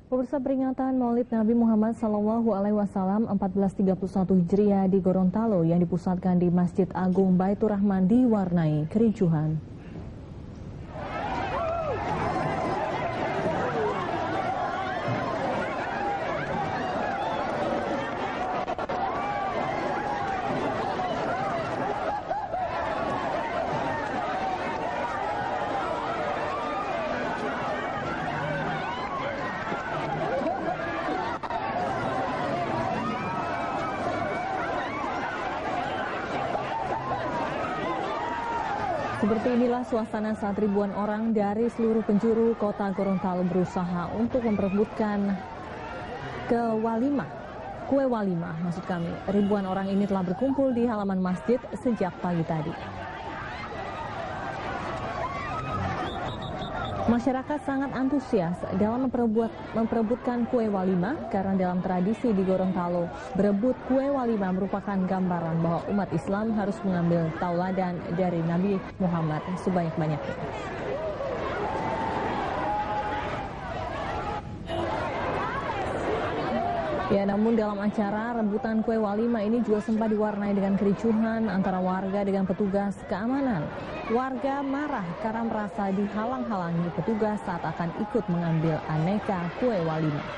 Pemirsa, peringatan Maulid Nabi Muhammad SAW 1431 Hijriah di Gorontalo yang dipusatkan di Masjid Agung Baitur Rahman diwarnai kericuhan. Seperti inilah suasana saat ribuan orang dari seluruh penjuru kota Gorontalo berusaha untuk memperebutkan kue walimah maksud kami. Ribuan orang ini telah berkumpul di halaman masjid sejak pagi tadi. Masyarakat sangat antusias dalam memperebutkan kue walimah karena dalam tradisi di Gorontalo, berebut kue walimah merupakan gambaran bahwa umat Islam harus mengambil tauladan dari Nabi Muhammad sebanyak-banyaknya. Ya, namun dalam acara rebutan kue walimah ini juga sempat diwarnai dengan kericuhan antara warga dengan petugas keamanan. Warga marah karena merasa dihalang-halangi petugas saat akan ikut mengambil aneka kue walimah.